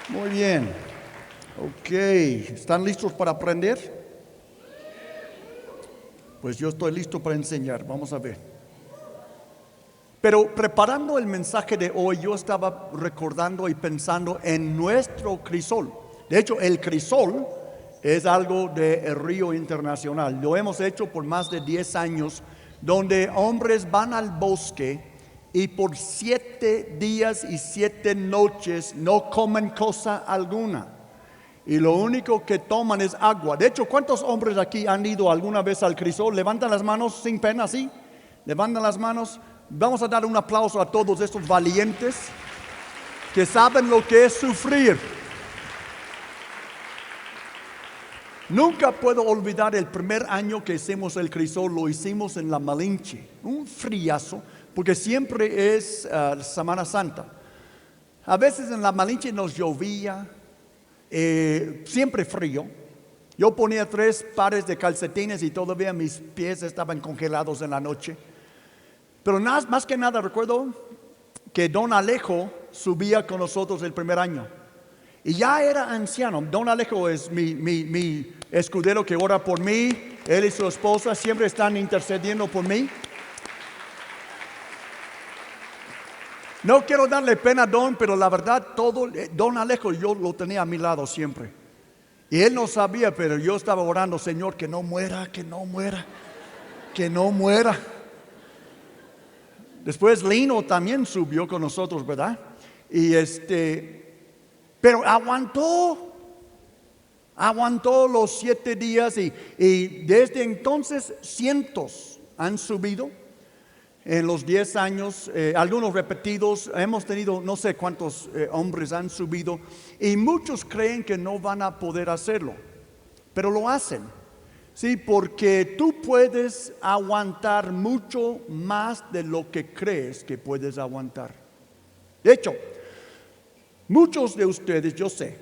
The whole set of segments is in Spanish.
Muy bien. Ok, ¿están listos para aprender? Pues yo estoy listo para enseñar. Vamos a ver. Pero preparando el mensaje de hoy, yo estaba recordando y pensando en nuestro crisol. De hecho, el crisol es algo del Río Internacional. Lo hemos hecho por más de 10 años, donde hombres van al bosque y por 7 días y 7 noches no comen cosa alguna. Y lo único que toman es agua. De hecho, ¿cuántos hombres aquí han ido alguna vez al crisol? Levantan las manos sin pena, ¿sí? Levantan las manos. Vamos a dar un aplauso a todos estos valientes que saben lo que es sufrir. Nunca puedo olvidar el primer año que hicimos el crisol. Lo hicimos en La Malinche. Un friazo, porque siempre es Semana Santa. A veces en La Malinche nos llovía. Siempre frío. Yo ponía 3 pares de calcetines y todavía mis pies estaban congelados en la noche. Pero más que nada recuerdo que don Alejo subía con nosotros el primer año. Y ya era anciano. Don Alejo es mi escudero que ora por mí. Él y su esposa siempre están intercediendo por mí. No quiero darle pena a Don, pero la verdad, Don Alejo yo lo tenía a mi lado siempre. Y él no sabía, pero yo estaba orando, Señor, que no muera, que no muera, que no muera. Después Lino también subió con nosotros, ¿verdad? Pero aguantó los 7 días y desde entonces cientos han subido. En los 10 años, algunos repetidos, hemos tenido no sé cuántos hombres han subido y muchos creen que no van a poder hacerlo, pero lo hacen, sí, porque tú puedes aguantar mucho más de lo que crees que puedes aguantar. De hecho, muchos de ustedes, yo sé,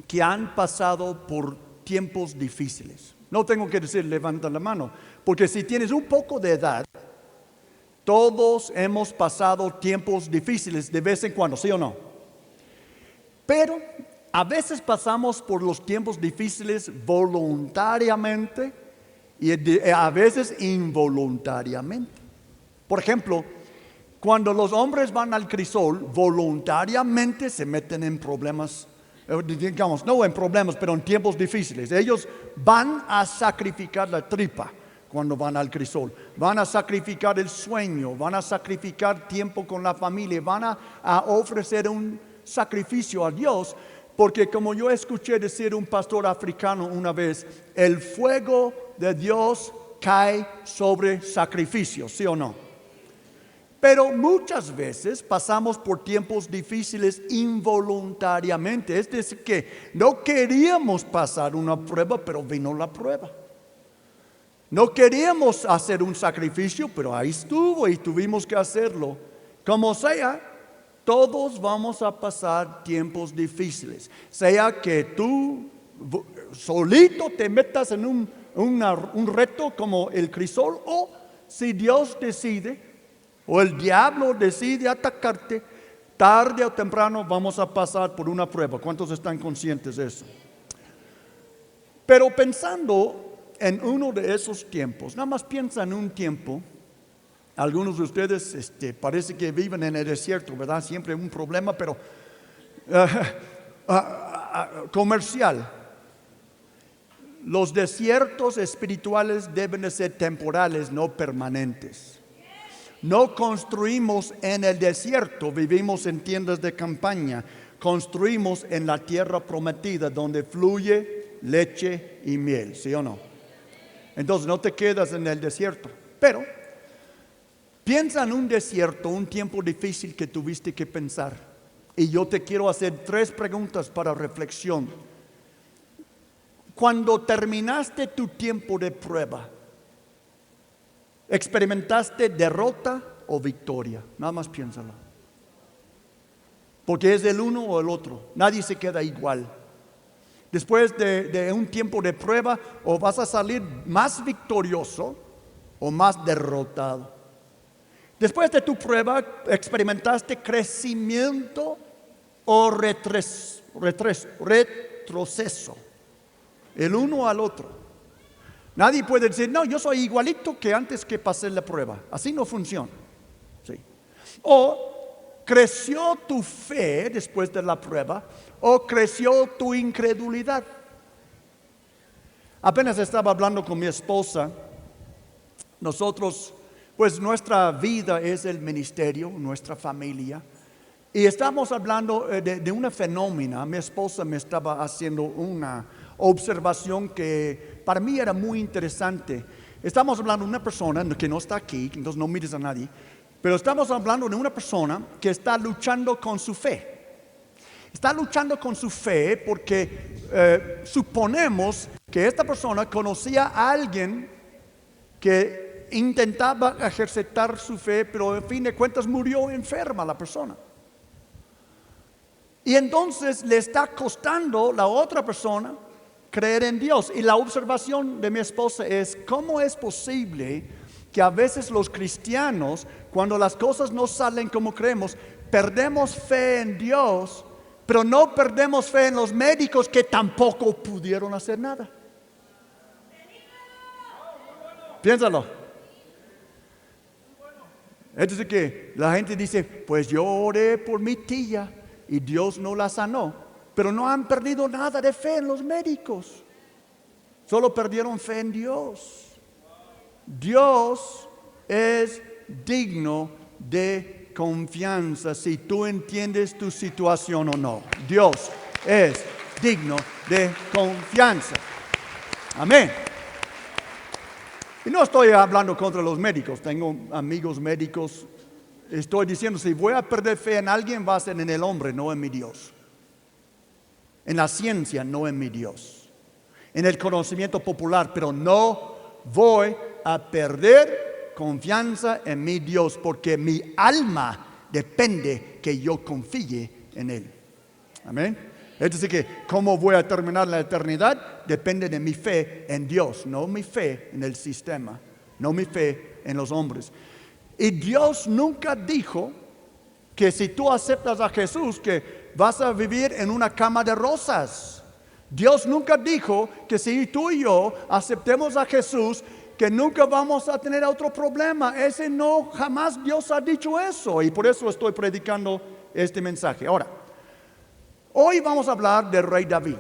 que han pasado por tiempos difíciles. No tengo que decir levanta la mano, porque si tienes un poco de edad, todos hemos pasado tiempos difíciles de vez en cuando, ¿sí o no? Pero a veces pasamos por los tiempos difíciles voluntariamente y a veces involuntariamente. Por ejemplo, cuando los hombres van al crisol, voluntariamente se meten en problemas, digamos, no en problemas, pero en tiempos difíciles. Ellos van a sacrificar la tripa. Cuando van al crisol, van a sacrificar el sueño, van a sacrificar tiempo con la familia, van a ofrecer un sacrificio a Dios, porque como yo escuché decir un pastor africano una vez, el fuego de Dios cae sobre sacrificios, ¿sí o no? Pero muchas veces pasamos por tiempos difíciles involuntariamente, es decir, que no queríamos pasar una prueba, pero vino la prueba. No queríamos hacer un sacrificio, pero ahí estuvo y tuvimos que hacerlo. Como sea, todos vamos a pasar tiempos difíciles. Sea que tú solito te metas en un reto como el crisol, o si Dios decide, o el diablo decide atacarte, tarde o temprano vamos a pasar por una prueba. ¿Cuántos están conscientes de eso? Pero pensando en uno de esos tiempos, nada más piensa en un tiempo. Algunos de ustedes parece que viven en el desierto, ¿verdad? Siempre un problema, pero comercial. Los desiertos espirituales deben de ser temporales, no permanentes. No construimos en el desierto, vivimos en tiendas de campaña. Construimos en la tierra prometida donde fluye leche y miel, ¿sí o no? Entonces no te quedas en el desierto. Pero piensa en un desierto, un tiempo difícil que tuviste que pensar. Y yo te quiero hacer 3 preguntas para reflexión. Cuando terminaste tu tiempo de prueba, ¿experimentaste derrota o victoria? Nada más piénsalo. Porque es el uno o el otro. Nadie se queda igual. Después de un tiempo de prueba, o vas a salir más victorioso o más derrotado. Después de tu prueba, experimentaste crecimiento o retroceso, el uno al otro. Nadie puede decir, no, yo soy igualito que antes que pasé la prueba. Así no funciona. ¿Sí? O creció tu fe después de la prueba, o creció tu incredulidad. Apenas estaba hablando con mi esposa. Nosotros, pues nuestra vida es el ministerio, nuestra familia. Y estamos hablando de una fenómeno. Mi esposa me estaba haciendo una observación que para mí era muy interesante. Estamos hablando de una persona que no está aquí, entonces no mires a nadie, pero estamos hablando de una persona que está luchando con su fe. Está luchando con su fe porque suponemos que esta persona conocía a alguien que intentaba ejercitar su fe, pero en fin de cuentas murió enferma la persona. Y entonces le está costando a la otra persona creer en Dios. Y la observación de mi esposa es, ¿cómo es posible que a veces los cristianos, cuando las cosas no salen como creemos, perdemos fe en Dios, pero no perdemos fe en los médicos que tampoco pudieron hacer nada? Piénsalo. Es decir que la gente dice, pues yo oré por mi tía y Dios no la sanó, pero no han perdido nada de fe en los médicos, solo perdieron fe en Dios. Dios es digno de confianza si tú entiendes tu situación o no. Dios es digno de confianza. Amén. Y no estoy hablando contra los médicos, tengo amigos médicos. Estoy diciendo, si voy a perder fe en alguien, va a ser en el hombre, no en mi Dios. En la ciencia, no en mi Dios. En el conocimiento popular, pero no voy a perder confianza en mi Dios, porque mi alma depende que yo confíe en Él. Amén. Es decir que cómo voy a terminar la eternidad depende de mi fe en Dios, no mi fe en el sistema, no mi fe en los hombres. Y Dios nunca dijo que si tú aceptas a Jesús que vas a vivir en una cama de rosas. Dios nunca dijo que si tú y yo aceptemos a Jesús que nunca vamos a tener otro problema. Jamás Dios ha dicho eso, y por eso estoy predicando este mensaje. Ahora, hoy vamos a hablar del rey David.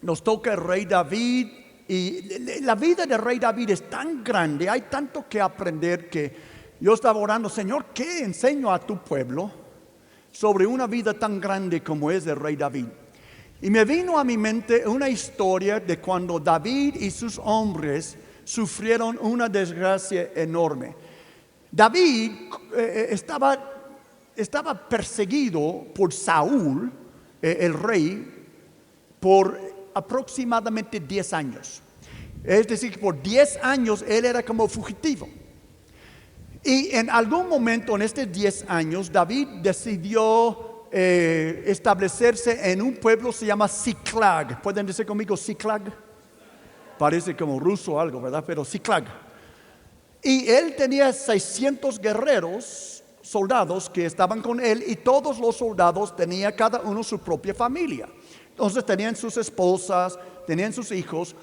Nos toca el rey David, y la vida del rey David es tan grande, hay tanto que aprender, que yo estaba orando, Señor, ¿qué enseño a tu pueblo sobre una vida tan grande como es el rey David? Y me vino a mi mente una historia de cuando David y sus hombres sufrieron una desgracia enorme. David estaba perseguido por Saúl, el rey, por aproximadamente 10 años. Es decir, por 10 años él era como fugitivo. Y en algún momento en estos 10 años, David decidió establecerse en un pueblo que se llama Ziklag. ¿Pueden decir conmigo Ziklag? Parece como ruso o algo, ¿verdad? Pero Ziklag. Y él tenía 600 guerreros, soldados que estaban con él, y todos los soldados tenían cada uno su propia familia. Entonces tenían sus esposas, tenían sus hijos.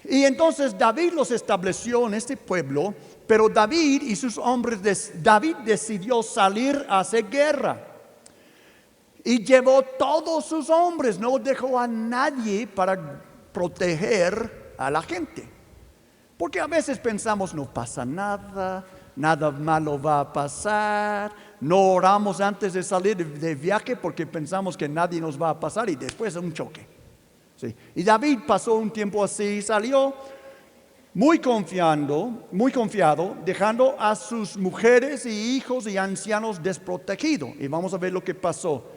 Y entonces David los estableció en este pueblo, pero David y sus hombres, David decidió salir a hacer guerra. Y llevó todos sus hombres, no dejó a nadie para proteger a la gente. Porque a veces pensamos, no pasa nada, nada malo va a pasar. No oramos antes de salir de viaje porque pensamos que nadie nos va a pasar, y después un choque. Sí. Y David pasó un tiempo así, salió muy confiado, dejando a sus mujeres y hijos y ancianos desprotegidos. Y vamos a ver lo que pasó.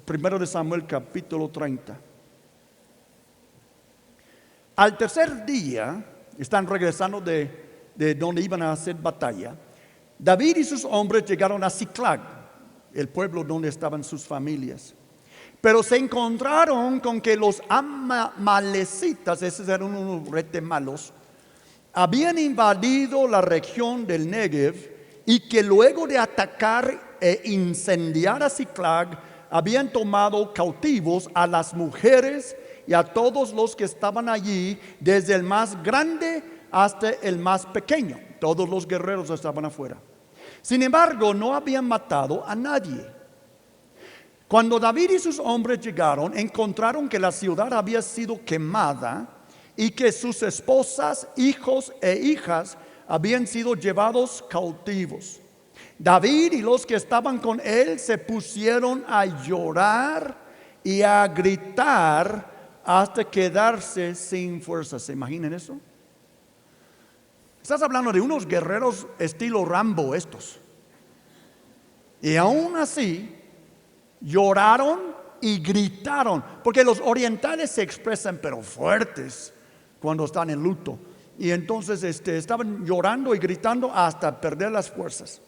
Primero de Samuel, capítulo 30. Al tercer día, están regresando de donde iban a hacer batalla. David y sus hombres llegaron a Ziklag, el pueblo donde estaban sus familias. Pero se encontraron con que los amalecitas, esos eran unos rete malos, habían invadido la región del Negev, y que luego de atacar e incendiar a Ziklag, habían tomado cautivos a las mujeres y a todos los que estaban allí, desde el más grande hasta el más pequeño. Todos los guerreros estaban afuera. Sin embargo, no habían matado a nadie. Cuando David y sus hombres llegaron, encontraron que la ciudad había sido quemada y que sus esposas, hijos e hijas habían sido llevados cautivos. David y los que estaban con él se pusieron a llorar y a gritar hasta quedarse sin fuerzas. ¿Se imaginan eso? Estás hablando de unos guerreros estilo Rambo estos. Y aún así lloraron y gritaron, porque los orientales se expresan pero fuertes cuando están en luto. Y entonces estaban llorando y gritando hasta perder las fuerzas.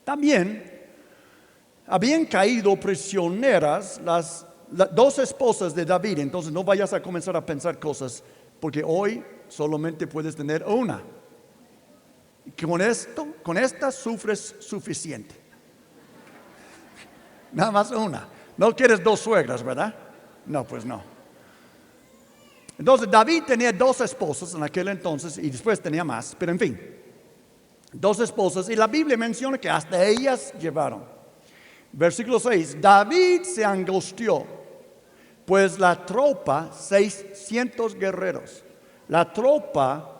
También habían caído prisioneras las dos esposas de David. Entonces no vayas a comenzar a pensar cosas, porque hoy solamente puedes tener una. Con esta sufres suficiente. Nada más una. No quieres dos suegras, ¿verdad? No, pues no. Entonces David tenía dos esposas en aquel entonces y después tenía más, pero en fin, dos esposas, y la Biblia menciona que hasta ellas llevaron. Versículo 6, David se angustió, pues la tropa, 600 guerreros, la tropa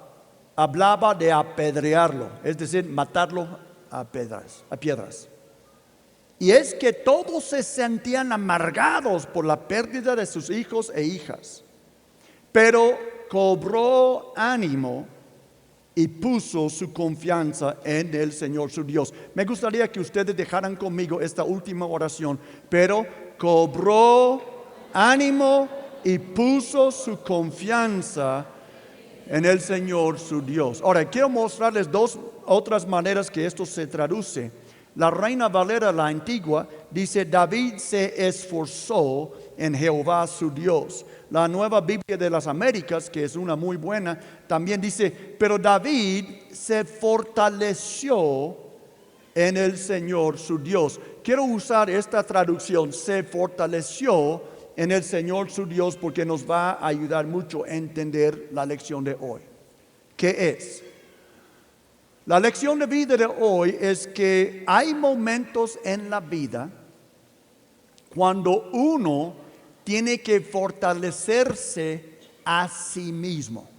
hablaba de apedrearlo, es decir, matarlo a piedras. Y es que todos se sentían amargados por la pérdida de sus hijos e hijas. Pero cobró ánimo y puso su confianza en el Señor su Dios. Me gustaría que ustedes dejaran conmigo esta última oración. Pero cobró ánimo y puso su confianza en el Señor su Dios. Ahora, quiero mostrarles dos otras maneras que esto se traduce. La Reina Valera, la antigua, dice: David se esforzó en Jehová su Dios. La Nueva Biblia de las Américas, que es una muy buena, también dice: pero David se fortaleció en el Señor su Dios. Quiero usar esta traducción, se fortaleció en el Señor su Dios, porque nos va a ayudar mucho a entender la lección de hoy. ¿Qué es? La lección de vida de hoy es que hay momentos en la vida cuando uno tiene que fortalecerse a sí mismo.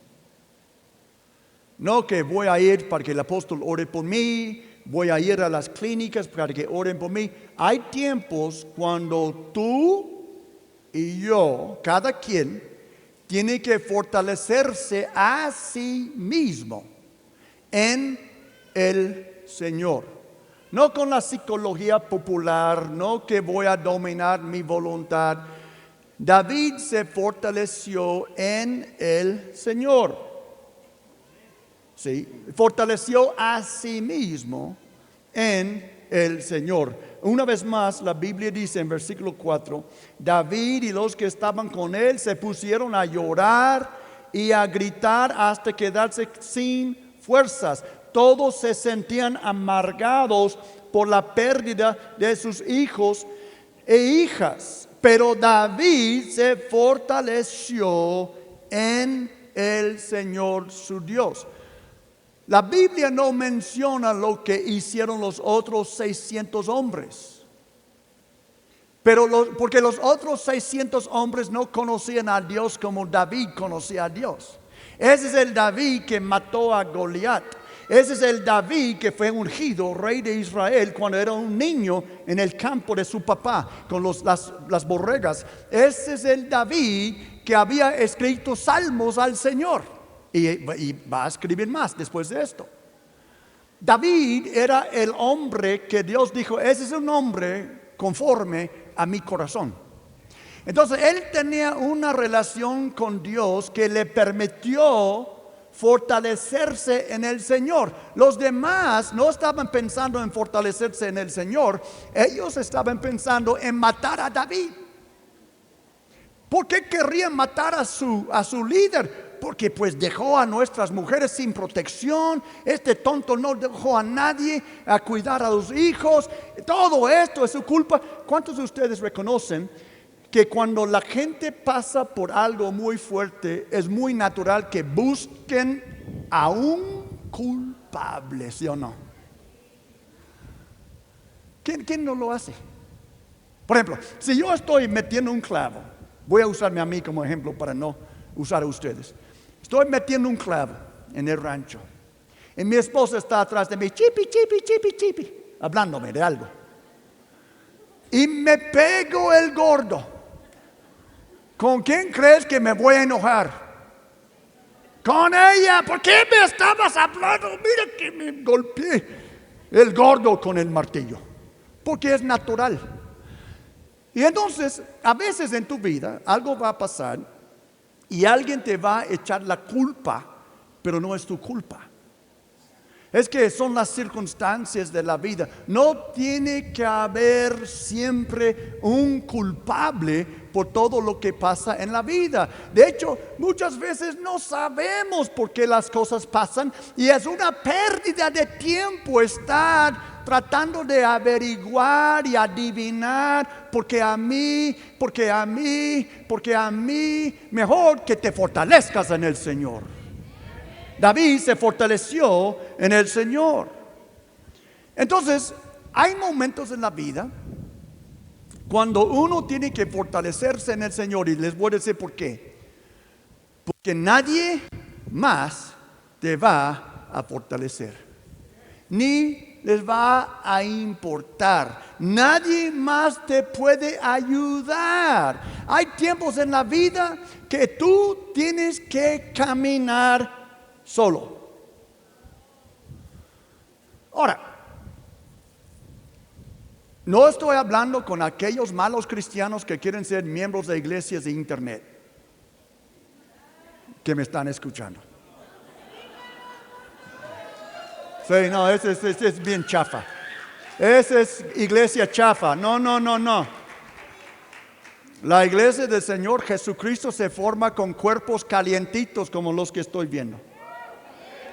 No que voy a ir para que el apóstol ore por mí, voy a ir a las clínicas para que oren por mí. Hay tiempos cuando tú y yo, cada quien, tiene que fortalecerse a sí mismo en el Señor. No con la psicología popular, no que voy a dominar mi voluntad. David se fortaleció en el Señor. Sí, fortaleció a sí mismo en el Señor. Una vez más, la Biblia dice en versículo 4, David y los que estaban con él se pusieron a llorar y a gritar hasta quedarse sin fuerzas. Todos se sentían amargados por la pérdida de sus hijos e hijas. Pero David se fortaleció en el Señor su Dios. La Biblia no menciona lo que hicieron los otros 600 hombres. Porque los otros 600 hombres no conocían a Dios como David conocía a Dios. Ese es el David que mató a Goliat. Ese es el David que fue ungido rey de Israel cuando era un niño en el campo de su papá con las borregas. Ese es el David que había escrito salmos al Señor y va a escribir más después de esto. David era el hombre que Dios dijo: ese es un hombre conforme a mi corazón. Entonces él tenía una relación con Dios que le permitió fortalecerse en el Señor. Los demás no estaban pensando en fortalecerse en el Señor, ellos estaban pensando en matar a David. ¿Por qué querrían matar a su líder? porque pues dejó a nuestras mujeres sin protección, este tonto no dejó a nadie a cuidar a los hijos, todo esto es su culpa. ¿Cuántos de ustedes reconocen que cuando la gente pasa por algo muy fuerte, es muy natural que busquen a un culpable, sí o no? ¿Quién no lo hace? Por ejemplo, si yo estoy metiendo un clavo, voy a usarme a mí como ejemplo para no usar a ustedes. Estoy metiendo un clavo en el rancho y mi esposa está atrás de mí, chipi, chipi, chipi, chipi, hablándome de algo. Y me pego el gordo. ¿Con quién crees que me voy a enojar? Con ella. ¿Por qué me estabas hablando? Mira que me golpeé el gordo con el martillo. Porque es natural. Y entonces, a veces en tu vida, algo va a pasar y alguien te va a echar la culpa, pero no es tu culpa. Es que son las circunstancias de la vida. No tiene que haber siempre un culpable por todo lo que pasa en la vida. De hecho, muchas veces no sabemos por qué las cosas pasan y es una pérdida de tiempo estar tratando de averiguar y adivinar porque a mí, mejor que te fortalezcas en el Señor. David se fortaleció en el Señor. Entonces, hay momentos en la vida cuando uno tiene que fortalecerse en el Señor, y les voy a decir por qué. Porque nadie más te va a fortalecer, ni les va a importar. Nadie más te puede ayudar. Hay tiempos en la vida que tú tienes que caminar solo. Ahora, no estoy hablando con aquellos malos cristianos que quieren ser miembros de iglesias de internet que me están escuchando. Sí, no, ese es bien chafa. Esa es iglesia chafa. No. La iglesia del Señor Jesucristo se forma con cuerpos calientitos como los que estoy viendo.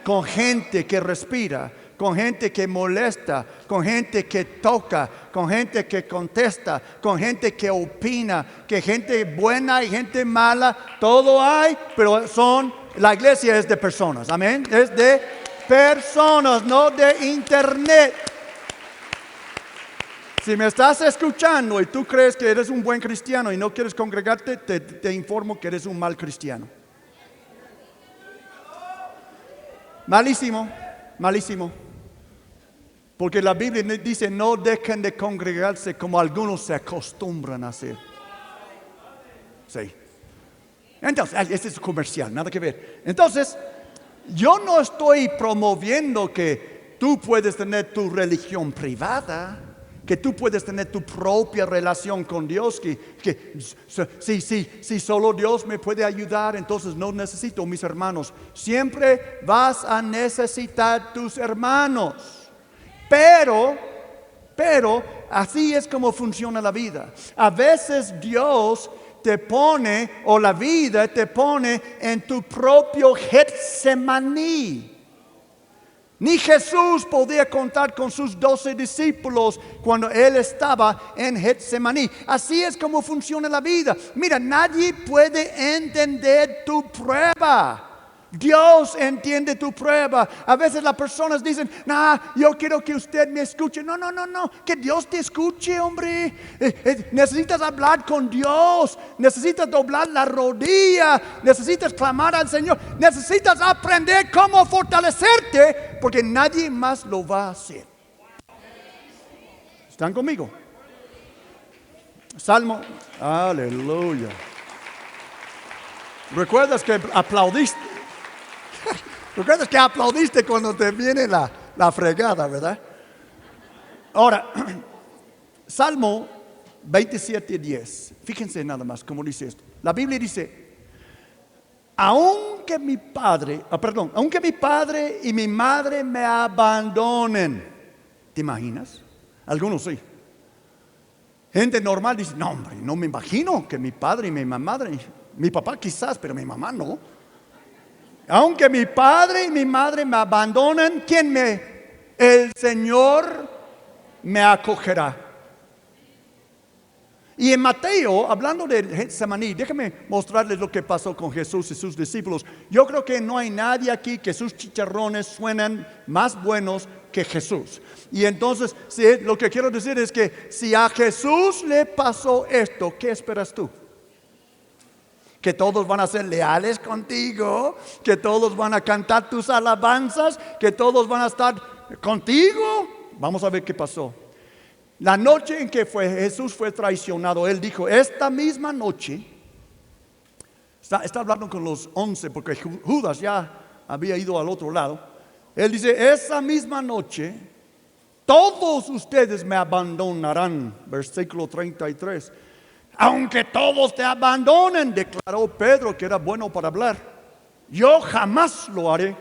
Con gente que respira, con gente que molesta, con gente que toca, con gente que contesta, con gente que opina, que gente buena y gente mala, todo hay, pero la iglesia es de personas, amén, es de personas, no de internet. Si me estás escuchando y tú crees que eres un buen cristiano y no quieres congregarte, te informo que eres un mal cristiano. Malísimo. Porque la Biblia dice: no dejen de congregarse como algunos se acostumbran a hacer. Sí. Entonces, este es comercial, nada que ver. Entonces, yo no estoy promoviendo que tú puedes tener tu religión privada, que tú puedes tener tu propia relación con Dios, que si solo Dios me puede ayudar, entonces no necesito mis hermanos. Siempre vas a necesitar tus hermanos, pero así es como funciona la vida. A veces Dios te pone, o la vida te pone en tu propio Getsemaní. Ni Jesús podía contar con sus 12 discípulos cuando Él estaba en Getsemaní. Así es como funciona la vida. Mira, nadie puede entender tu prueba. Dios entiende tu prueba. A veces las personas dicen: yo quiero que usted me escuche. No, que Dios te escuche, hombre. Necesitas hablar con Dios. Necesitas doblar la rodilla. Necesitas clamar al Señor. Necesitas aprender cómo fortalecerte, porque nadie más lo va a hacer. ¿Están conmigo? Salmo, aleluya. ¿Recuerdas que aplaudiste? ¿Recuerdas que aplaudiste cuando te viene la fregada, verdad? Ahora, Salmo 27:10. Fíjense nada más cómo dice esto. La Biblia dice: aunque mi padre y mi madre me abandonen. ¿Te imaginas? Algunos sí. Gente normal dice: no, hombre, no me imagino que mi padre y mi madre, mi papá quizás, pero mi mamá no. Aunque mi padre y mi madre me abandonen, el Señor me acogerá. Y en Mateo, hablando de Getsemaní, déjenme mostrarles lo que pasó con Jesús y sus discípulos. Yo creo que no hay nadie aquí que sus chicharrones suenan más buenos que Jesús. Y entonces, lo que quiero decir es que si a Jesús le pasó esto, ¿qué esperas tú? Que todos van a ser leales contigo, que todos van a cantar tus alabanzas, que todos van a estar contigo. Vamos a ver qué pasó. La noche en que Jesús fue traicionado, Él dijo, esta misma noche, está hablando con los 11, porque Judas ya había ido al otro lado. Él dice, esa misma noche, todos ustedes me abandonarán. Versículo 33. Aunque todos te abandonen, declaró Pedro, que era bueno para hablar, yo jamás lo haré.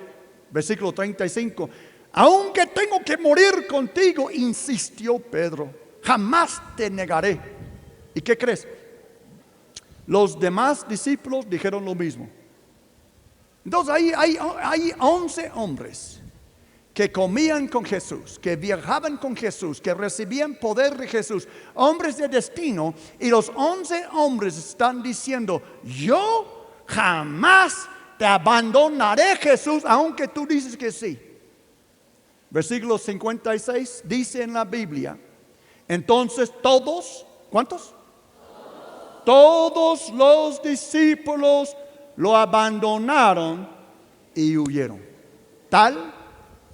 Versículo 35. Aunque tengo que morir contigo, insistió Pedro, jamás te negaré. ¿Y qué crees? Los demás discípulos dijeron lo mismo. Entonces hay 11 hombres que comían con Jesús, que viajaban con Jesús, que recibían poder de Jesús, hombres de destino, y los 11 hombres están diciendo, yo jamás te abandonaré, Jesús, aunque tú dices que sí. Versículo 56 dice en la Biblia, entonces todos, ¿cuántos? Todos los discípulos lo abandonaron y huyeron, tal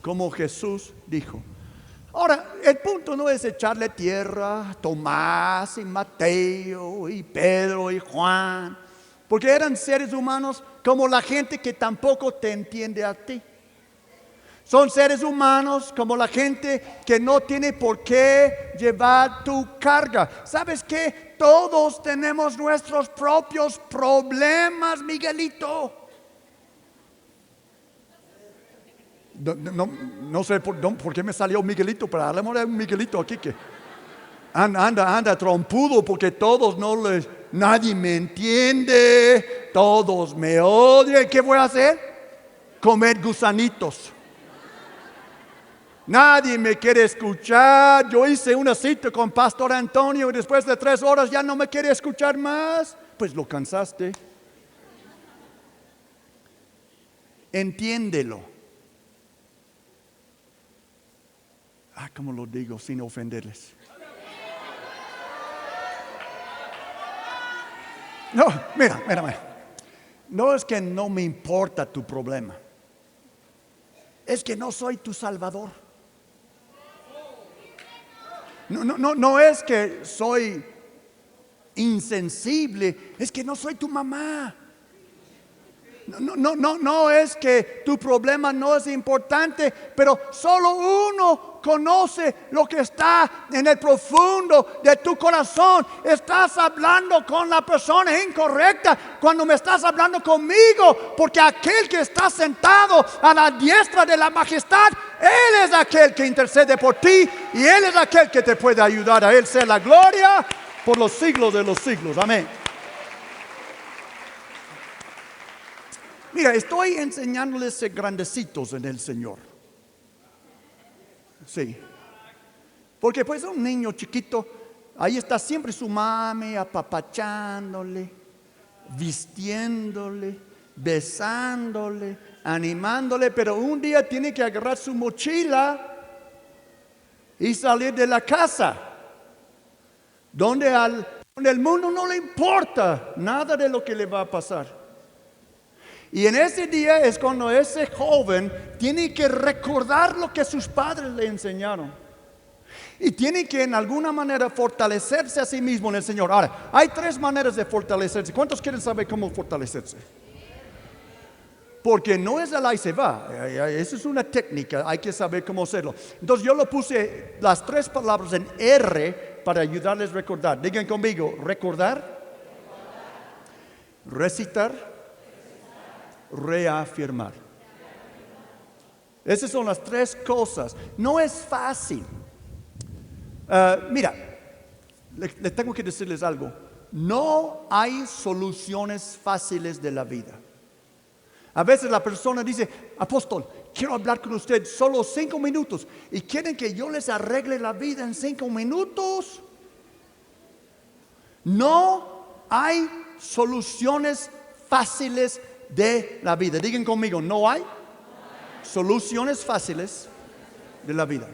como Jesús dijo. Ahora, el punto no es echarle tierra a Tomás y Mateo y Pedro y Juan, porque eran seres humanos como la gente que tampoco te entiende a ti. Son seres humanos como la gente que no tiene por qué llevar tu carga. ¿Sabes qué? Todos tenemos nuestros propios problemas, Miguelito. No sé por qué me salió Miguelito, pero hablemos de un Miguelito aquí que anda trompudo porque nadie me entiende, todos me odian. ¿Qué voy a hacer? Comer gusanitos. Nadie me quiere escuchar. Yo hice una cita con Pastor Antonio y después de 3 horas ya no me quiere escuchar más. Pues lo cansaste. Entiéndelo. ¿Cómo lo digo sin ofenderles? No, mira. No es que no me importa tu problema. Es que no soy tu salvador. No es que soy insensible, es que no soy tu mamá. No es que tu problema no es importante, pero solo uno conoce lo que está en el profundo de tu corazón. Estás hablando con la persona incorrecta cuando me estás hablando conmigo, porque aquel que está sentado a la diestra de la majestad, Él es aquel que intercede por ti y Él es aquel que te puede ayudar. A Él sea la gloria por los siglos de los siglos. Amén. Mira, estoy enseñándoles a ser grandecitos en el Señor. Sí. Porque pues un niño chiquito, ahí está siempre su mami apapachándole, vistiéndole, besándole, animándole, pero un día tiene que agarrar su mochila y salir de la casa, donde el mundo no le importa nada de lo que le va a pasar. Y en ese día es cuando ese joven tiene que recordar lo que sus padres le enseñaron. Y tiene que en alguna manera fortalecerse a sí mismo en el Señor. Ahora, hay 3 maneras de fortalecerse. ¿Cuántos quieren saber cómo fortalecerse? Porque no es el ahí se va. Esa es una técnica, hay que saber cómo hacerlo. Entonces yo lo puse las 3 palabras en R para ayudarles a recordar. Digan conmigo, recordar, recitar, reafirmar. Esas son las 3 cosas. No es fácil. Mira, le tengo que decirles algo. No hay soluciones fáciles de la vida. A veces la persona dice, apóstol, quiero hablar con usted solo 5 minutos. ¿Y quieren que yo les arregle la vida en 5 minutos? No hay soluciones fáciles de la vida. Digan conmigo, no hay soluciones fáciles de la vida.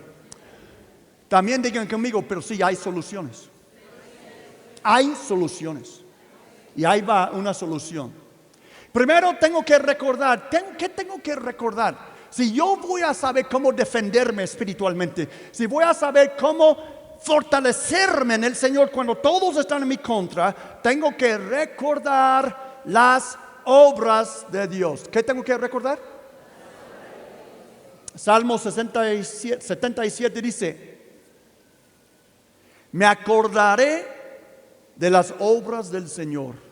También digan conmigo, pero sí hay soluciones. Hay soluciones. Y ahí va una solución. Primero tengo que recordar, ¿qué tengo que recordar? Si yo voy a saber cómo defenderme espiritualmente, si voy a saber cómo fortalecerme en el Señor cuando todos están en mi contra, tengo que recordar las obras de Dios. ¿Qué tengo que recordar? Salmo 77 dice, me acordaré de las obras del Señor.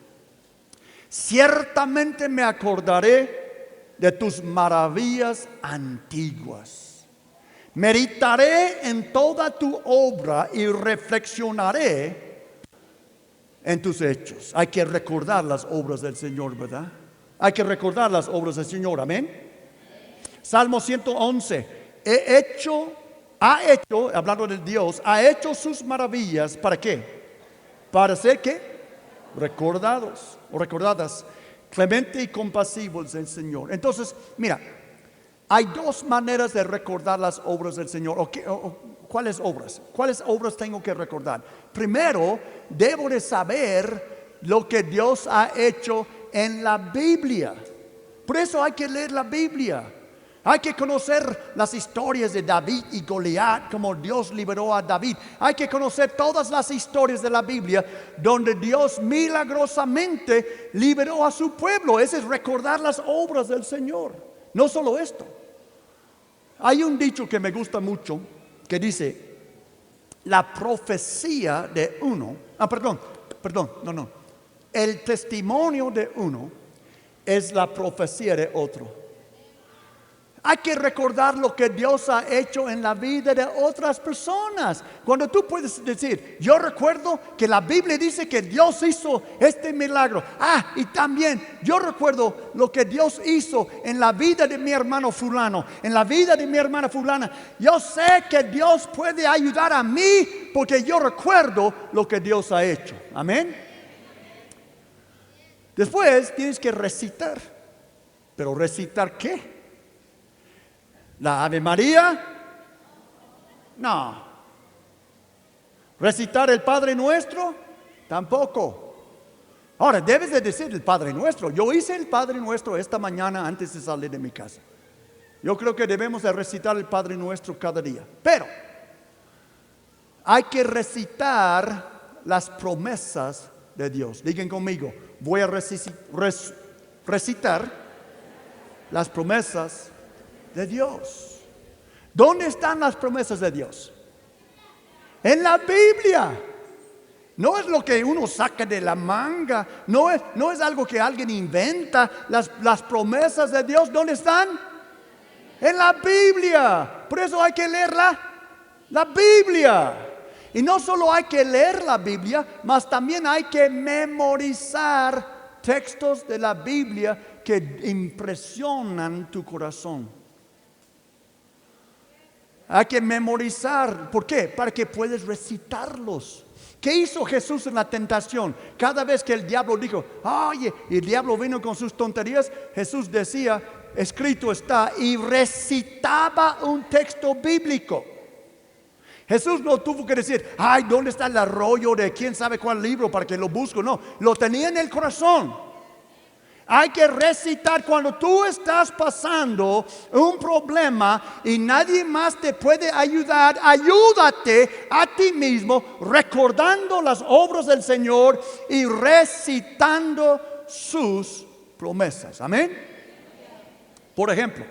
Ciertamente me acordaré de tus maravillas antiguas. Meditaré en toda tu obra y reflexionaré en tus hechos. Hay que recordar las obras del Señor, ¿verdad? Hay que recordar las obras del Señor, amén. Salmo 111, hablando de Dios, ha hecho sus maravillas, ¿para qué? Para ser ¿qué? Recordados o recordadas. Clemente y compasivo es el Señor. Entonces, mira, hay 2 maneras de recordar las obras del Señor. ¿Cuáles obras? ¿Cuáles obras tengo que recordar? Primero, debo de saber lo que Dios ha hecho en la Biblia. Por eso hay que leer la Biblia. Hay que conocer las historias de David y Goliat, como Dios liberó a David. Hay que conocer todas las historias de la Biblia donde Dios milagrosamente liberó a su pueblo. Ese es recordar las obras del Señor. No solo esto. Hay un dicho que me gusta mucho que dice, la profecía de uno, el testimonio de uno es la profecía de otro. Hay que recordar lo que Dios ha hecho en la vida de otras personas. Cuando tú puedes decir, yo recuerdo que la Biblia dice que Dios hizo este milagro. Y también yo recuerdo lo que Dios hizo en la vida de mi hermano fulano, en la vida de mi hermana fulana. Yo sé que Dios puede ayudar a mí porque yo recuerdo lo que Dios ha hecho. Amén. Después tienes que recitar. ¿Pero recitar qué? ¿La Ave María? No. ¿Recitar el Padre Nuestro? Tampoco. Ahora, debes de decir el Padre Nuestro. Yo hice el Padre Nuestro esta mañana antes de salir de mi casa. Yo creo que debemos de recitar el Padre Nuestro cada día. Pero hay que recitar las promesas de Dios. Digan conmigo, voy a recitar las promesas de Dios. ¿Dónde están las promesas de Dios? En la Biblia. No es lo que uno saca de la manga. No es algo que alguien inventa. Las promesas de Dios, ¿dónde están? En la Biblia. Por eso hay que leer la Biblia. Y no solo hay que leer la Biblia, mas también hay que memorizar textos de la Biblia que impresionan tu corazón. Hay que memorizar. ¿Por qué? Para que puedas recitarlos. ¿Qué hizo Jesús en la tentación? Cada vez que el diablo dijo, oye, y el diablo vino con sus tonterías, Jesús decía, escrito está, y recitaba un texto bíblico. Jesús no tuvo que decir, ¿dónde está el arroyo de quién sabe cuál libro para que lo busco? No, lo tenía en el corazón. Hay que recitar cuando tú estás pasando un problema y nadie más te puede ayudar. Ayúdate a ti mismo recordando las obras del Señor y recitando sus promesas. Amén. Por ejemplo,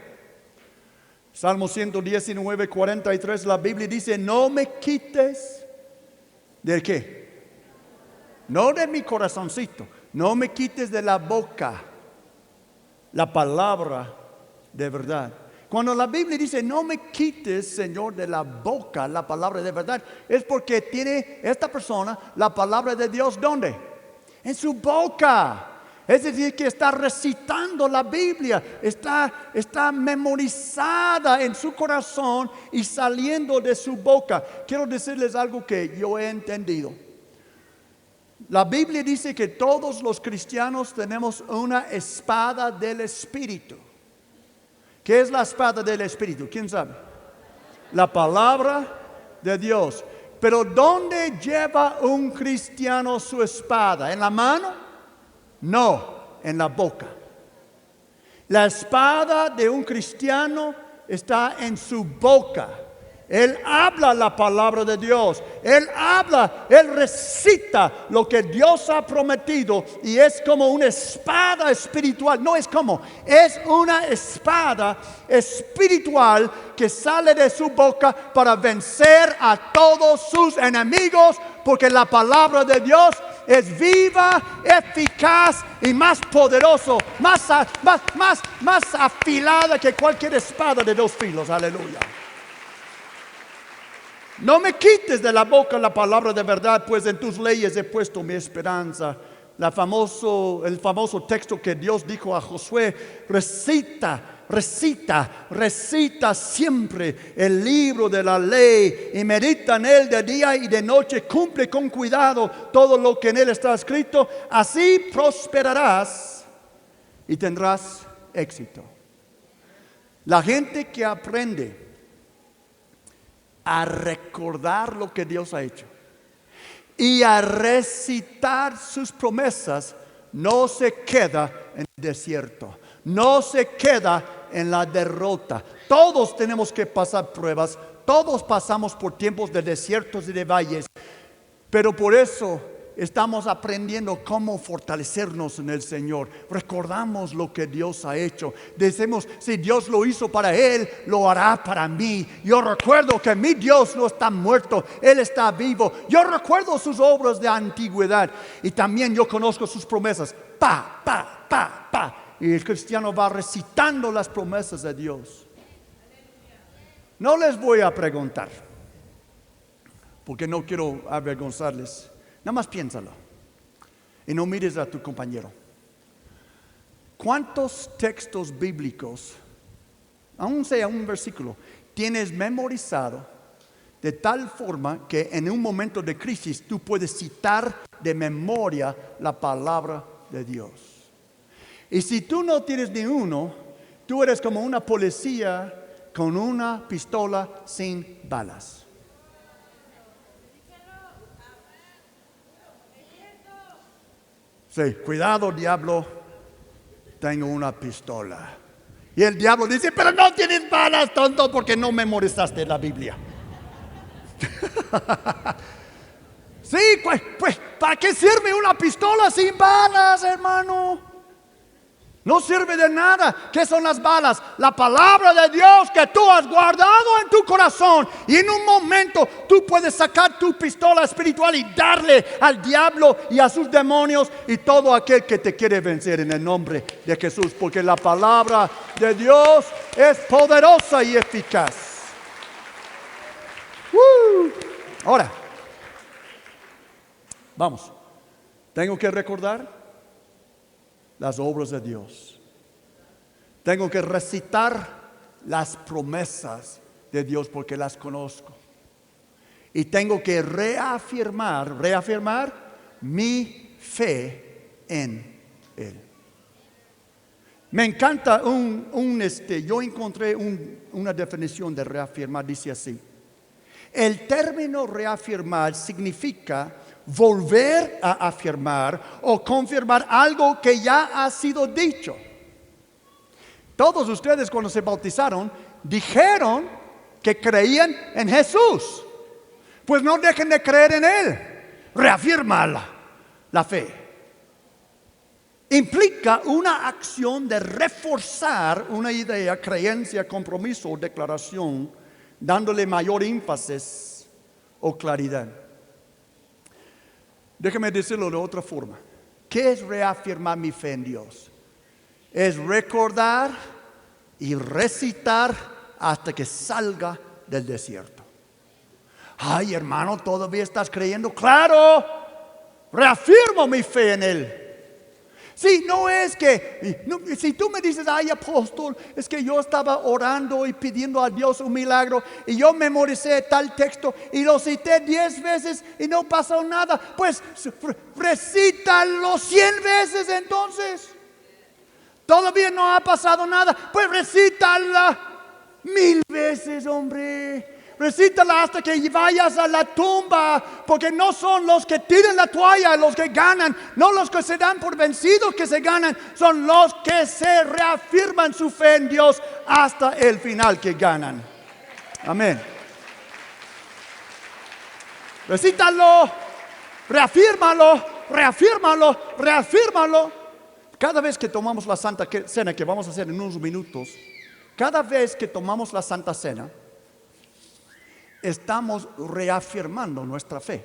Salmo 119, 43, la Biblia dice, no me quites ¿de qué? No de mi corazoncito. No me quites de la boca la palabra de verdad. Cuando la Biblia dice no me quites, Señor, de la boca la palabra de verdad, es porque tiene esta persona la palabra de Dios, ¿dónde? En su boca. Es decir, que está recitando la Biblia, está memorizada en su corazón y saliendo de su boca. Quiero decirles algo que yo he entendido. La Biblia dice que todos los cristianos tenemos una espada del Espíritu. ¿Qué es la espada del Espíritu? ¿Quién sabe? La palabra de Dios. Pero ¿dónde lleva un cristiano su espada? ¿En la mano? No, en la boca. La espada de un cristiano está en su boca. Él habla la palabra de Dios. Él habla, él recita lo que Dios ha prometido. Y es como una espada espiritual. No es como, es una espada espiritual que sale de su boca para vencer a todos sus enemigos. Porque la palabra de Dios es viva, eficaz y más poderoso, más afilada que cualquier espada de dos filos. Aleluya. No me quites de la boca la palabra de verdad, pues en tus leyes he puesto mi esperanza. El famoso texto que Dios dijo a Josué: recita siempre el libro de la ley y medita en él de día y de noche. Cumple con cuidado todo lo que en él está escrito. Así prosperarás y tendrás éxito. La gente que aprende a recordar lo que Dios ha hecho y a recitar sus promesas, no se queda en el desierto, no se queda en la derrota. Todos tenemos que pasar pruebas, todos pasamos por tiempos de desiertos y de valles, pero por eso estamos aprendiendo cómo fortalecernos en el Señor. Recordamos lo que Dios ha hecho. Decimos, si Dios lo hizo para Él, lo hará para mí. Yo recuerdo que mi Dios no está muerto, Él está vivo. Yo recuerdo sus obras de antigüedad y también yo conozco sus promesas. Y el cristiano va recitando las promesas de Dios. No les voy a preguntar, porque no quiero avergonzarles. Nada más piénsalo y no mires a tu compañero. ¿Cuántos textos bíblicos, aun sea un versículo, tienes memorizado de tal forma que en un momento de crisis tú puedes citar de memoria la palabra de Dios? Y si tú no tienes ni uno, tú eres como una policía con una pistola sin balas. Sí, cuidado, diablo, tengo una pistola. Y el diablo dice, pero no tienes balas, tonto, porque no memorizaste la Biblia. Sí, pues, ¿para qué sirve una pistola sin balas, hermano? No sirve de nada. ¿Qué son las balas? La palabra de Dios que tú has guardado en tu corazón. Y en un momento tú puedes sacar tu pistola espiritual y darle al diablo y a sus demonios y todo aquel que te quiere vencer en el nombre de Jesús. Porque la palabra de Dios es poderosa y eficaz. Ahora, vamos. Tengo que recordar las obras de Dios. Tengo que recitar las promesas de Dios porque las conozco. Y tengo que reafirmar mi fe en Él. Me encanta yo encontré una definición de reafirmar, dice así: el término reafirmar significa volver a afirmar o confirmar algo que ya ha sido dicho. Todos ustedes cuando se bautizaron dijeron que creían en Jesús. Pues no dejen de creer en Él. Reafirma la fe. Implica una acción de reforzar una idea, creencia, compromiso o declaración, dándole mayor énfasis o claridad. Déjame decirlo de otra forma. ¿Qué es reafirmar mi fe en Dios? Es recordar y recitar hasta que salga del desierto. Ay, hermano, ¿todavía estás creyendo? Claro, reafirmo mi fe en Él. Sí, no es que, no, si tú me dices, ay apóstol, es que yo estaba orando y pidiendo a Dios un milagro y yo memoricé tal texto y lo cité 10 veces y no pasó nada, pues recítalo 100 veces entonces. Todavía no ha pasado nada, pues recítala 1000 veces, hombre. Recítala hasta que vayas a la tumba, porque no son los que tiran la toalla los que ganan, no los que se dan por vencidos que se ganan, son los que se reafirman su fe en Dios hasta el final que ganan. Amén. Recítalo, reafírmalo, reafírmalo, reafírmalo. Cada vez que tomamos la Santa Cena, que vamos a hacer en unos minutos, cada vez que tomamos la Santa Cena, estamos reafirmando nuestra fe.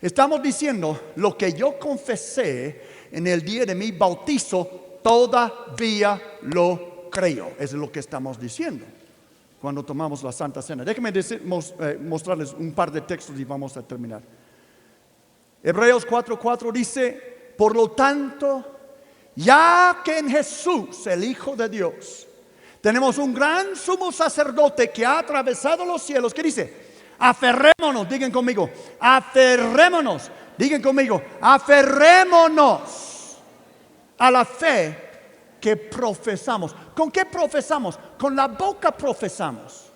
Estamos diciendo, lo que yo confesé en el día de mi bautizo, todavía lo creo. Eso es lo que estamos diciendo cuando tomamos la Santa Cena. Déjenme mostrarles un par de textos y vamos a terminar. Hebreos 4:4 dice, por lo tanto, ya que en Jesús, el Hijo de Dios, tenemos un gran sumo sacerdote que ha atravesado los cielos. ¿Qué dice? Aferrémonos, digan conmigo, aferrémonos, digan conmigo, aferrémonos a la fe que profesamos. ¿Con qué profesamos? Con la boca profesamos.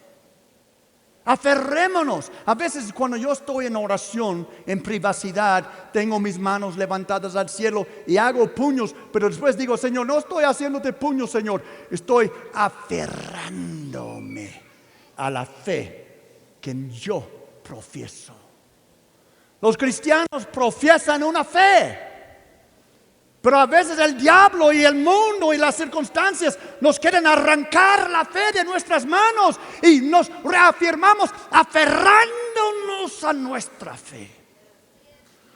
Aferrémonos. A veces cuando yo estoy en oración, en privacidad, tengo mis manos levantadas al cielo y hago puños, pero después digo, Señor, no estoy haciéndote puños, Señor. Estoy aferrándome a la fe que yo profieso. Los cristianos profesan una fe, pero a veces el diablo y el mundo y las circunstancias nos quieren arrancar la fe de nuestras manos y nos reafirmamos aferrándonos a nuestra fe.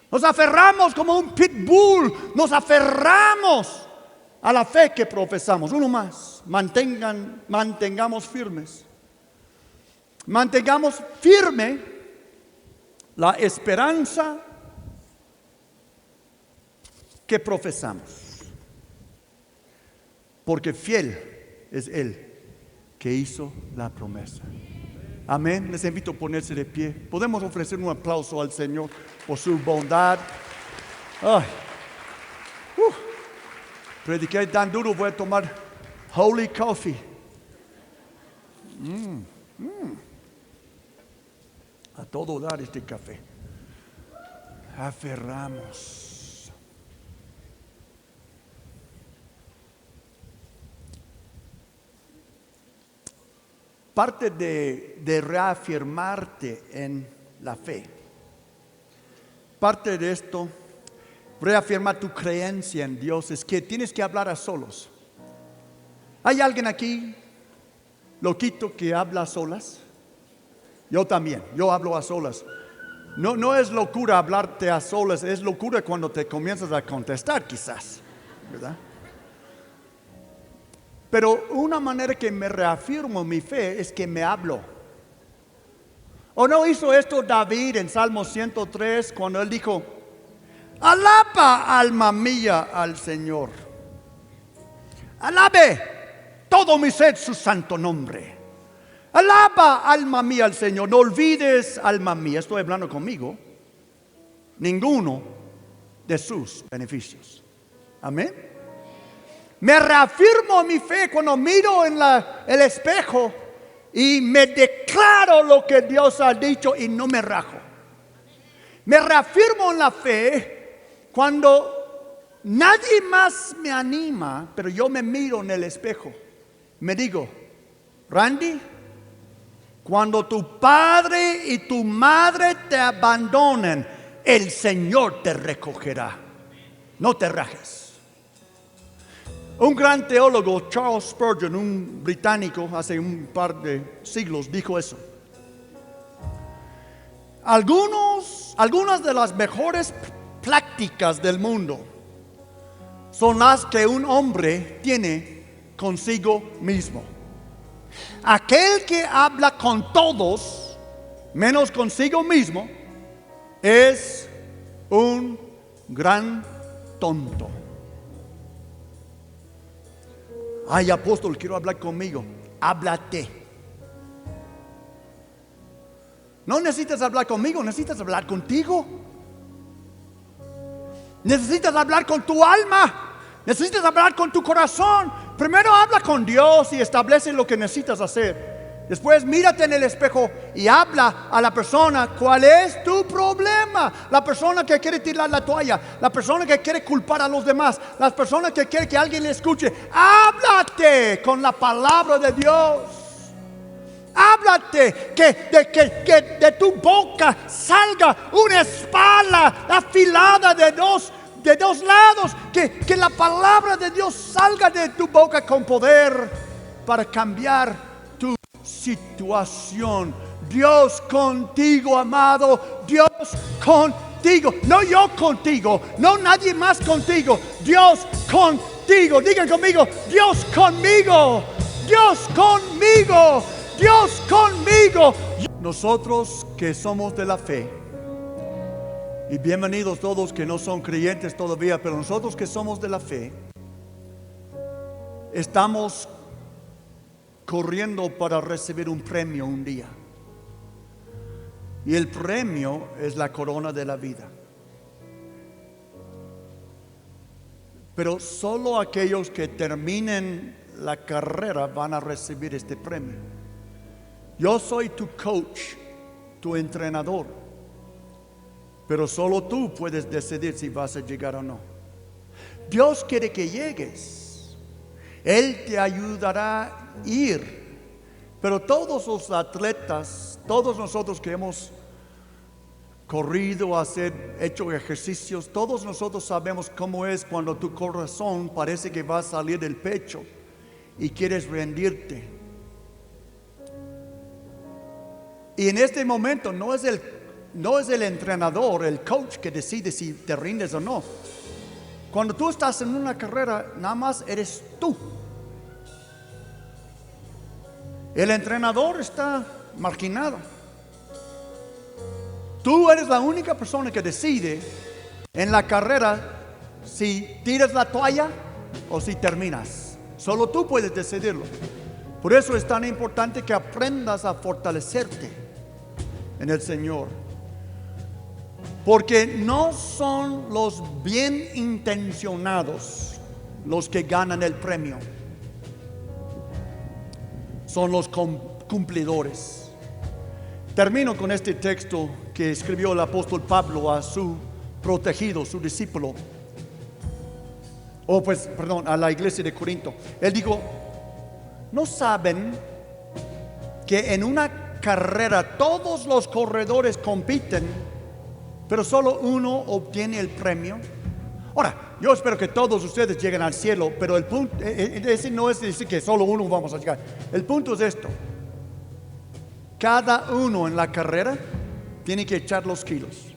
Nos aferramos como un pitbull, nos aferramos a la fe que profesamos. Uno más, mantengamos firmes. Mantengamos firme la esperanza que profesamos, porque fiel es Él que hizo la promesa. Amén. Les invito a ponerse de pie. Podemos ofrecer un aplauso al Señor por su bondad. Ay. Prediqué tan duro, voy a tomar holy coffee. A todo dar este café. Aferramos. Parte de reafirmarte en la fe. Parte de esto, reafirmar tu creencia en Dios, es que tienes que hablar a solos. ¿Hay alguien aquí, loquito, que habla a solas? Yo también, yo hablo a solas. No es locura hablarte a solas, es locura cuando te comienzas a contestar quizás, ¿verdad? Pero una manera que me reafirmo mi fe es que me hablo. ¿O no hizo esto David en Salmo 103 cuando él dijo, alaba alma mía al Señor? Alabe todo mi ser su santo nombre. Alaba alma mía al Señor. No olvides, alma mía, estoy hablando conmigo, ninguno de sus beneficios. Amén. Me reafirmo mi fe cuando miro en el espejo y me declaro lo que Dios ha dicho y no me rajo. Me reafirmo en la fe cuando nadie más me anima, pero yo me miro en el espejo. Me digo, Randy, cuando tu padre y tu madre te abandonen, el Señor te recogerá. No te rajes. Un gran teólogo, Charles Spurgeon, un británico, hace un par de siglos, dijo eso. Algunas de las mejores prácticas del mundo son las que un hombre tiene consigo mismo. Aquel que habla con todos, menos consigo mismo, es un gran tonto. Ay, apóstol, quiero hablar conmigo. Háblate. No necesitas hablar conmigo, necesitas hablar contigo. Necesitas hablar con tu alma. Necesitas hablar con tu corazón. Primero habla con Dios y establece lo que necesitas hacer. Después mírate en el espejo y habla a la persona cuál es tu problema. La persona que quiere tirar la toalla, la persona que quiere culpar a los demás, las personas que quiere que alguien le escuche. Háblate con la palabra de Dios. Háblate, que de tu boca salga una espada afilada de dos lados. Que la palabra de Dios salga de tu boca con poder para cambiar tu situación. Dios contigo, amado. Dios contigo. No yo contigo. No nadie más contigo. Dios contigo. Digan conmigo. Dios conmigo. Dios conmigo. Dios conmigo. Nosotros que somos de la fe, y bienvenidos todos que no son creyentes todavía, pero nosotros que somos de la fe, estamos corriendo para recibir un premio un día. Y el premio es la corona de la vida. Pero solo aquellos que terminen la carrera van a recibir este premio. Yo soy tu coach, tu entrenador, pero solo tú puedes decidir si vas a llegar o no. Dios quiere que llegues. Él te ayudará a ir. Pero todos los atletas, todos nosotros que hemos corrido, hecho ejercicios, todos nosotros sabemos cómo es cuando tu corazón parece que va a salir del pecho y quieres rendirte. Y en este momento no es el entrenador, el coach que decide si te rindes o no. Cuando tú estás en una carrera, nada más eres tú. El entrenador está marginado. Tú eres la única persona que decide en la carrera si tiras la toalla o si terminas. Solo tú puedes decidirlo. Por eso es tan importante que aprendas a fortalecerte en el Señor. Porque no son los bien intencionados los que ganan el premio. Son los cumplidores. Termino con este texto que escribió el apóstol Pablo a su protegido, su discípulo. A la iglesia de Corinto. Él dijo: ¿no saben que en una carrera todos los corredores compiten, pero solo uno obtiene el premio? Ahora, yo espero que todos ustedes lleguen al cielo, pero el punto ese no es decir que solo uno vamos a llegar. El punto es esto: cada uno en la carrera tiene que echar los kilos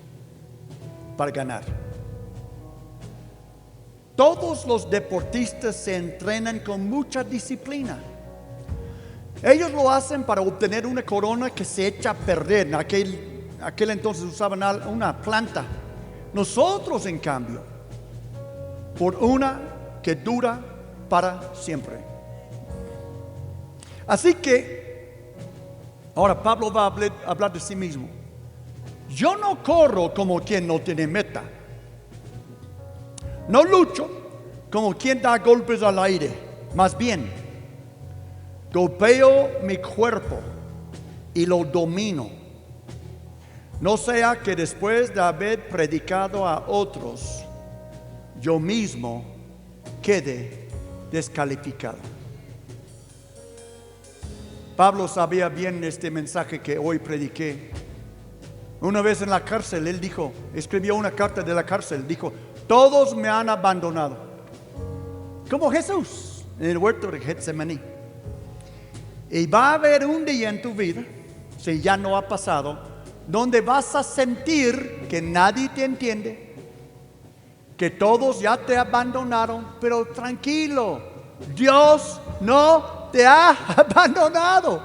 para ganar. Todos los deportistas se entrenan con mucha disciplina. Ellos lo hacen para obtener una corona que se echa a perder. En aquel entonces usaban una planta. Nosotros, en cambio, por una que dura para siempre. Así que ahora Pablo va a hablar de sí mismo. Yo no corro como quien no tiene meta. No lucho como quien da golpes al aire. Más bien, golpeo mi cuerpo y lo domino. No sea que después de haber predicado a otros, yo mismo quede descalificado. Pablo sabía bien este mensaje que hoy prediqué. Una vez en la cárcel, él escribió una carta de la cárcel, dijo: todos me han abandonado, como Jesús en el huerto de Getsemaní. Y va a haber un día en tu vida, si ya no ha pasado, donde vas a sentir que nadie te entiende, que todos ya te abandonaron. Pero tranquilo, Dios no te ha abandonado.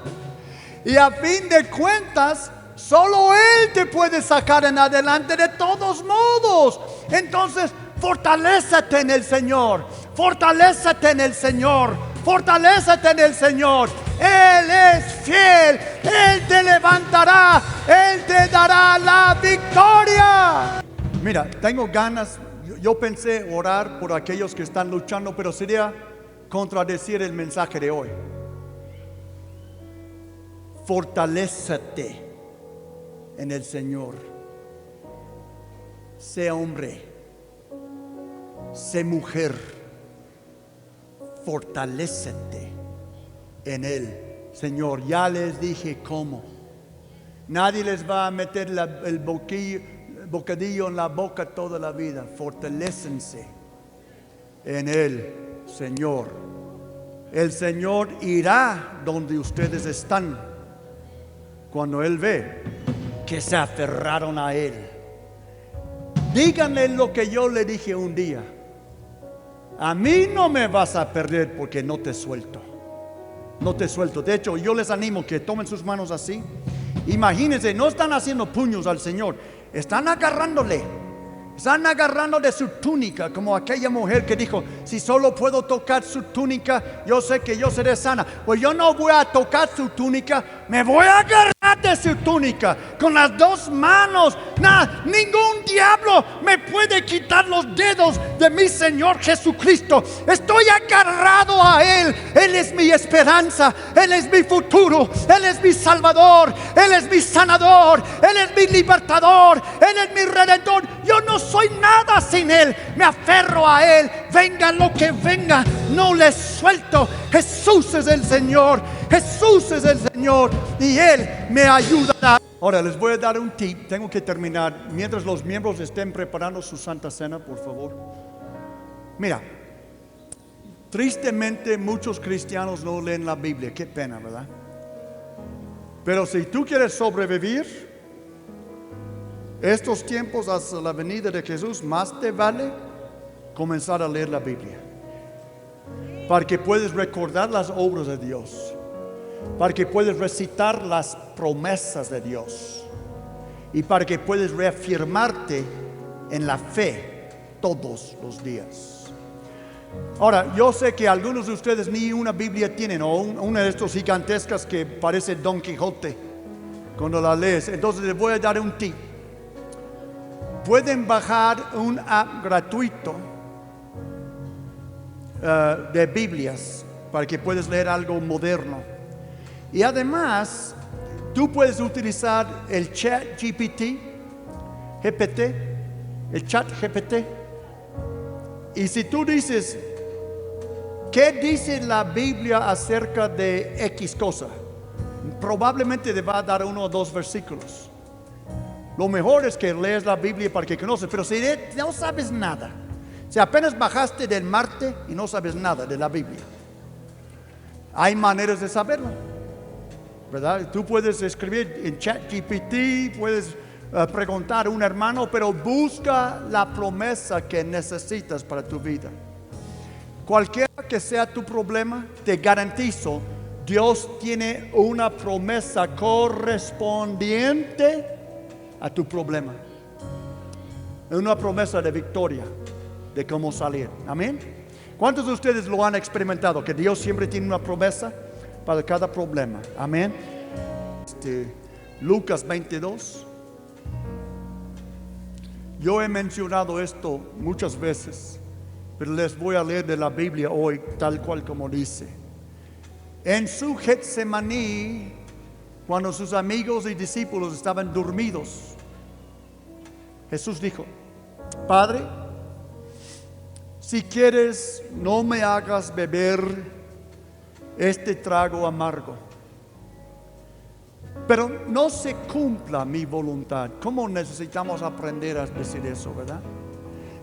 Y a fin de cuentas, solo Él te puede sacar en adelante de todos modos. Entonces, fortalézate en el Señor. Fortalézate en el Señor. Fortalécete en el Señor. Él es fiel. Él te levantará. Él te dará la victoria. Mira, tengo ganas. Yo pensé orar por aquellos que están luchando, pero sería contradecir el mensaje de hoy. Fortalécete en el Señor. Sé hombre, sé mujer, fortalécete en Él. Señor, ya les dije cómo. Nadie les va a meter el bocadillo en la boca toda la vida. Fortalécense en Él, Señor. El Señor irá donde ustedes están cuando Él ve que se aferraron a Él. Díganle lo que yo le dije un día. A mí no me vas a perder porque no te suelto. No te suelto. De hecho, yo les animo que tomen sus manos así. Imagínense, no están haciendo puños al Señor. Están agarrándole. Están agarrando de su túnica, como aquella mujer que dijo: si solo puedo tocar su túnica, yo sé que yo seré sana. Pues yo no voy a tocar su túnica, me voy a agarrar de su túnica con las dos manos. Ningún diablo me puede quitar los dedos de mi Señor Jesucristo. Estoy agarrado a Él. Él es mi esperanza, Él es mi futuro, Él es mi salvador, Él es mi sanador, Él es mi libertador, Él es mi redentor. Yo no soy nada sin Él. Me aferro a Él. Venga lo que venga, no le suelto. Jesús es el Señor. Jesús es el Señor y Él me ayudará. Ahora les voy a dar un tip. Tengo que terminar. Mientras los miembros estén preparando su Santa Cena, por favor. Mira, tristemente muchos cristianos no leen la Biblia. Qué pena, ¿verdad? Pero si tú quieres sobrevivir estos tiempos hasta la venida de Jesús, más te vale comenzar a leer la Biblia, para que puedas recordar las obras de Dios, para que puedas recitar las promesas de Dios y para que puedas reafirmarte en la fe todos los días. Ahora, yo sé que algunos de ustedes ni una Biblia tienen, o una de estas gigantescas que parece Don Quijote cuando la lees. Entonces les voy a dar un tip. Pueden bajar un app gratuito de Biblias para que puedas leer algo moderno. Y además, tú puedes utilizar el chat GPT, el chat GPT. Y si tú dices, ¿qué dice la Biblia acerca de X cosa? Probablemente te va a dar 1 o 2 versículos. Lo mejor es que lees la Biblia para que conoces. Pero si no sabes nada, si apenas bajaste del Marte y no sabes nada de la Biblia, hay maneras de saberlo, ¿verdad? Tú puedes escribir en ChatGPT, puedes preguntar a un hermano, pero busca la promesa que necesitas para tu vida. Cualquiera que sea tu problema, te garantizo, Dios tiene una promesa correspondiente a tu problema. Una promesa de victoria, de cómo salir. Amén. ¿Cuántos de ustedes lo han experimentado? Que Dios siempre tiene una promesa para cada problema. Amén. Lucas 22. Yo he mencionado esto muchas veces, pero les voy a leer de la Biblia hoy tal cual como dice. En su Getsemaní, cuando sus amigos y discípulos estaban dormidos, Jesús dijo: Padre, si quieres, no me hagas beber este trago amargo, pero no se cumpla mi voluntad. ¿Cómo necesitamos aprender a decir eso, verdad?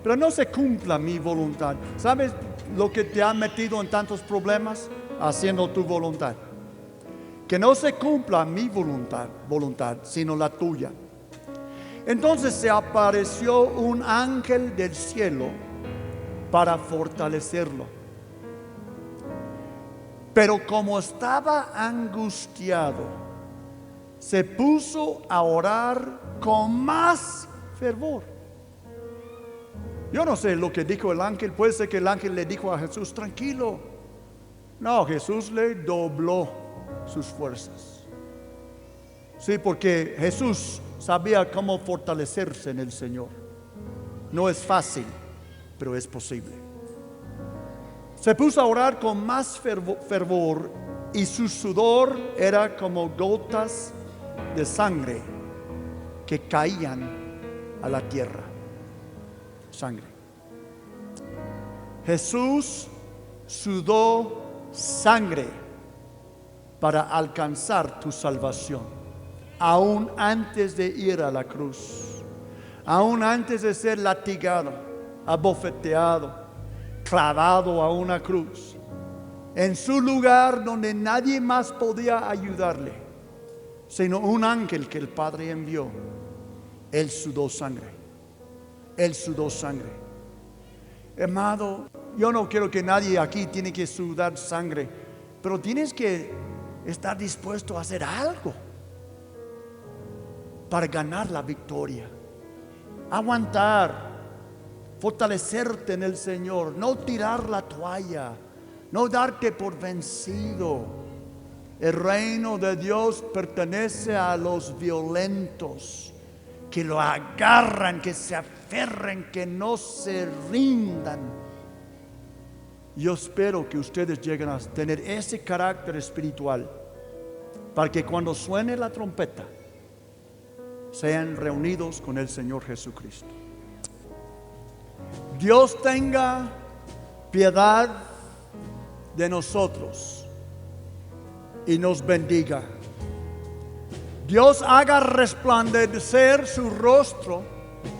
Pero no se cumpla mi voluntad. ¿Sabes lo que te ha metido en tantos problemas? Haciendo tu voluntad. Que no se cumpla mi voluntad, sino la tuya. Entonces se apareció un ángel del cielo para fortalecerlo. Pero como estaba angustiado, se puso a orar con más fervor. Yo no sé lo que dijo el ángel. Puede ser que el ángel le dijo a Jesús: tranquilo, No, Jesús le dobló sus fuerzas. Sí, porque Jesús sabía cómo fortalecerse en el Señor. No es fácil, pero es posible. Se puso a orar con más fervor y su sudor era como gotas de sangre que caían a la tierra. Sangre. Jesús sudó sangre para alcanzar tu salvación, aún antes de ir a la cruz, aún antes de ser latigado, abofeteado, clavado a una cruz, en su lugar donde nadie más podía ayudarle, sino un ángel que el Padre envió. Él sudó sangre. Él sudó sangre. Amado, yo no quiero que nadie aquí tiene que sudar sangre, pero tienes que estar dispuesto a hacer algo para ganar la victoria. Aguantar, fortalecerte en el Señor, no tirar la toalla, no darte por vencido. El reino de Dios pertenece a los violentos, que lo agarran, que se aferren, que no se rindan. Yo espero que ustedes lleguen a tener ese carácter espiritual, para que cuando suene la trompeta sean reunidos con el Señor Jesucristo. Dios tenga piedad de nosotros y nos bendiga. Dios haga resplandecer su rostro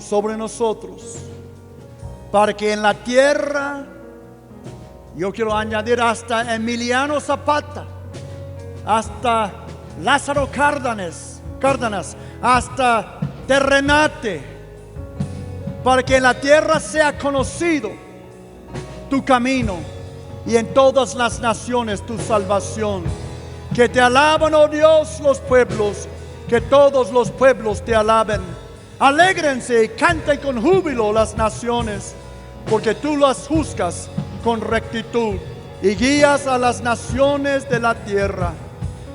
sobre nosotros, para que en la tierra, yo quiero añadir hasta Emiliano Zapata, hasta Lázaro Cárdenas, hasta Terrenate, para que en la tierra sea conocido tu camino y en todas las naciones tu salvación. Que te alaben, oh Dios, los pueblos, que todos los pueblos te alaben. Alégrense y canten con júbilo las naciones, porque tú las juzgas con rectitud y guías a las naciones de la tierra.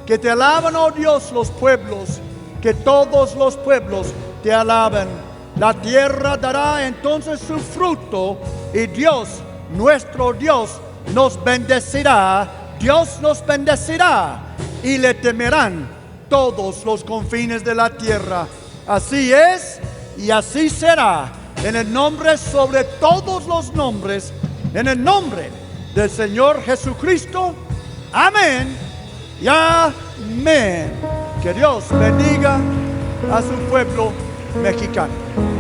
Que te alaben, oh Dios, los pueblos, que todos los pueblos te alaben. La tierra dará entonces su fruto y Dios, nuestro Dios, nos bendecirá. Dios nos bendecirá y le temerán todos los confines de la tierra. Así es y así será, en el nombre sobre todos los nombres, en el nombre del Señor Jesucristo. Amén y amén. Que Dios bendiga a su pueblo mexicano.